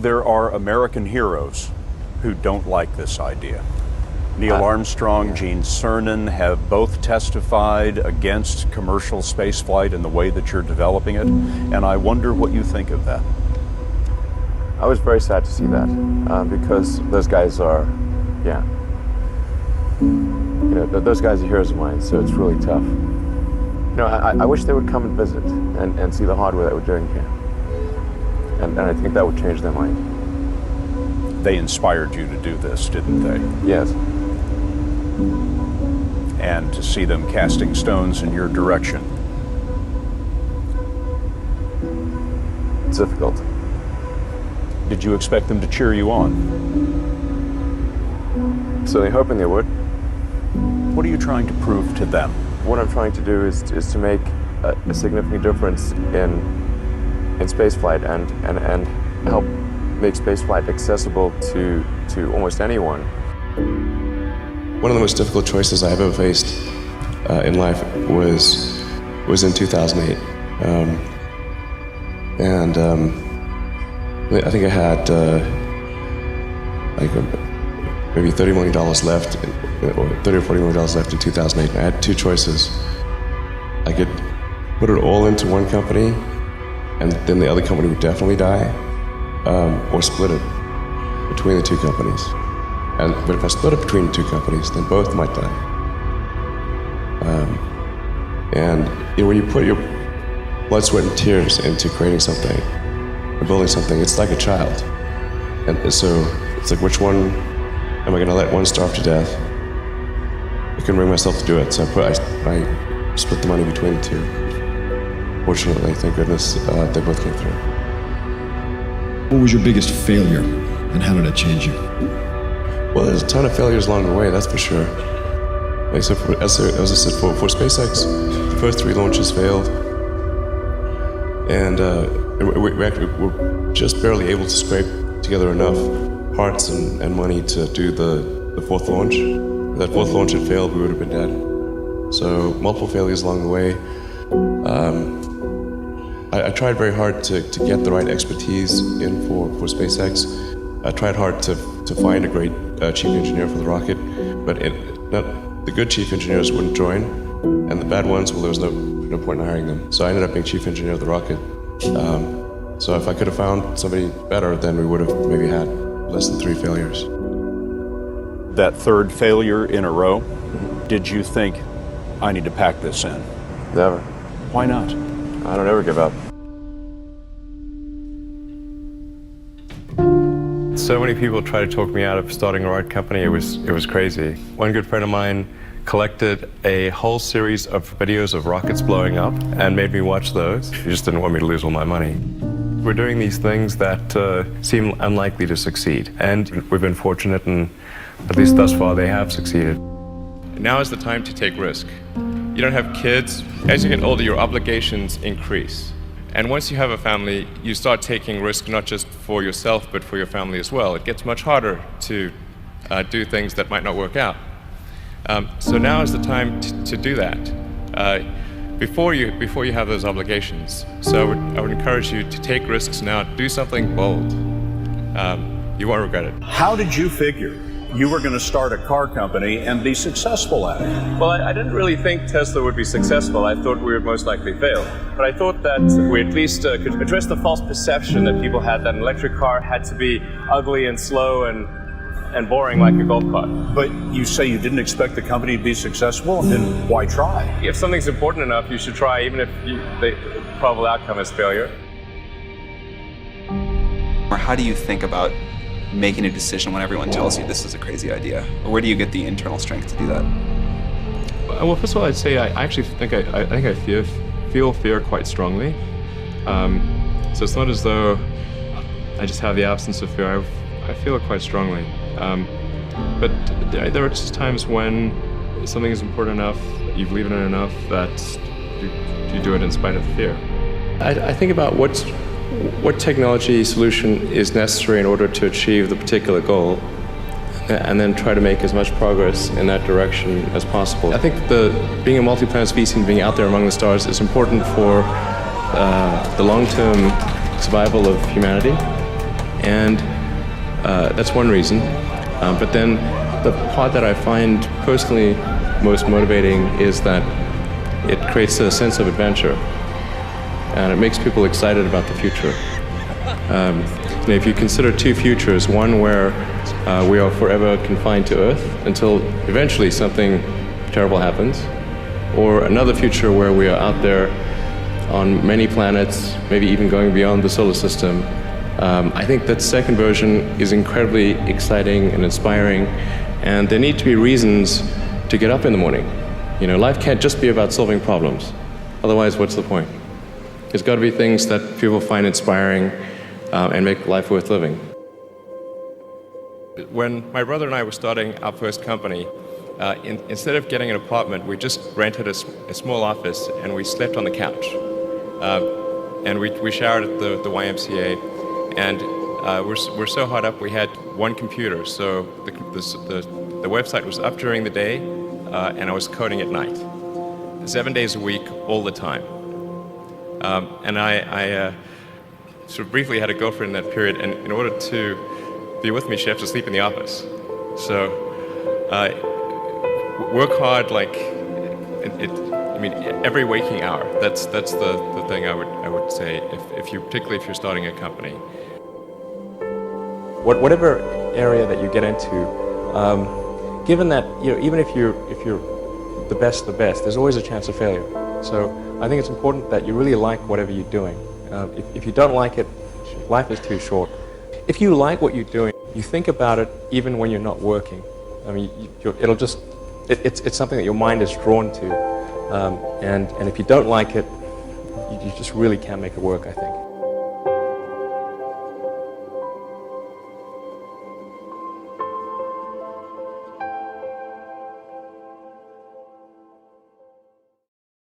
There are American heroes who don't like this idea. Neil Armstrong, Gene Cernan have both testified against commercial spaceflight in the way that you're developing it, and I wonder what you think of that. I was very sad to see that, because those guys are, those guys are heroes of mine, so it's really tough. I wish they would come and visit and see the hardware that we're doing here. And I think that would change their mind. They inspired you to do this, didn't they? Yes. And to see them casting stones in your direction. It's difficult. Did you expect them to cheer you on? So they're hoping they would. What are you trying to prove to them? What I'm trying to do is to make a significant difference in spaceflight and help make spaceflight accessible to almost anyone. One of the most difficult choices I've ever faced in life was in 2008. I think I had maybe $30 million left, or $30 or $40 million left in 2008. I had two choices. I could put it all into one company, and then the other company would definitely die, or split it between the two companies. But if I split it between the two companies, then both might die. When you put your blood, sweat, and tears into creating something, or building something, it's like a child. And so it's like, which one am I going to let one starve to death? I couldn't bring myself to do it, so I split the money between the two. Fortunately, thank goodness, they both came through. What was your biggest failure, and how did it change you? Well, there's a ton of failures along the way, that's for sure. As I said, for SpaceX, the first 3 launches failed. And we're just barely able to scrape together enough parts and money to do the 4th launch. If that 4th launch had failed, we would have been dead. So multiple failures along the way. I tried very hard to get the right expertise in for SpaceX. I tried hard to find a great chief engineer for the rocket, but the good chief engineers wouldn't join, and the bad ones, well, there was no point in hiring them. So I ended up being chief engineer of the rocket. So if I could have found somebody better, then we would have maybe had less than 3 failures. That 3rd failure in a row, did you think, I need to pack this in? Never. Why not? I don't ever give up. So many people tried to talk me out of starting a rocket company. It was crazy. One good friend of mine collected a whole series of videos of rockets blowing up and made me watch those. He just didn't want me to lose all my money. We're doing these things that seem unlikely to succeed, and we've been fortunate, and at least thus far they have succeeded. Now is the time to take risk. You don't have kids. As you get older, your obligations increase. And once you have a family, you start taking risk not just for yourself, but for your family as well. It gets much harder to do things that might not work out. So now is the time to do that before you have those obligations. So I would encourage you to take risks now. Do something bold. You won't regret it. How did you figure you were going to start a car company and be successful at it? Well, I didn't really think Tesla would be successful. I thought we would most likely fail. But I thought that we at least could address the false perception that people had that an electric car had to be ugly and slow and boring like a golf cart. But you say you didn't expect the company to be successful, then why try? If something's important enough, you should try, even if the probable outcome is failure. Or how do you think about making a decision when everyone tells you this is a crazy idea? Or where do you get the internal strength to do that? Well, first of all, I'd say I actually think I feel fear quite strongly. So it's not as though I just have the absence of fear. I feel it quite strongly. But there are just times when something is important enough, you believe in it enough, that you do it in spite of the fear. I think about what technology solution is necessary in order to achieve the particular goal, and then try to make as much progress in that direction as possible. I think being a multi-planet species and being out there among the stars is important for the long-term survival of humanity. And that's one reason. But then the part that I find personally most motivating is that it creates a sense of adventure, and it makes people excited about the future. If you consider two futures, one where we are forever confined to Earth until eventually something terrible happens, or another future where we are out there on many planets, maybe even going beyond the solar system, I think that second version is incredibly exciting and inspiring, and there need to be reasons to get up in the morning. Life can't just be about solving problems. Otherwise, what's the point? There's got to be things that people find inspiring and make life worth living. When my brother and I were starting our first company, instead of getting an apartment, we just rented a small office and we slept on the couch. And we showered at the YMCA, and we're so hot up we had one computer, so the website was up during the day, and I was coding at night, 7 days a week, all the time. And I sort of briefly had a girlfriend in that period, and in order to be with me, she had to sleep in the office. So work hard, every waking hour. That's the thing I would say particularly if you're starting a company. Whatever area that you get into, given that even if you're the best, there's always a chance of failure. So I think it's important that you really like whatever you're doing. If you don't like it, life is too short. If you like what you're doing, you think about it even when you're not working. I mean, it's something that your mind is drawn to. And if you don't like it, you just really can't make it work, I think.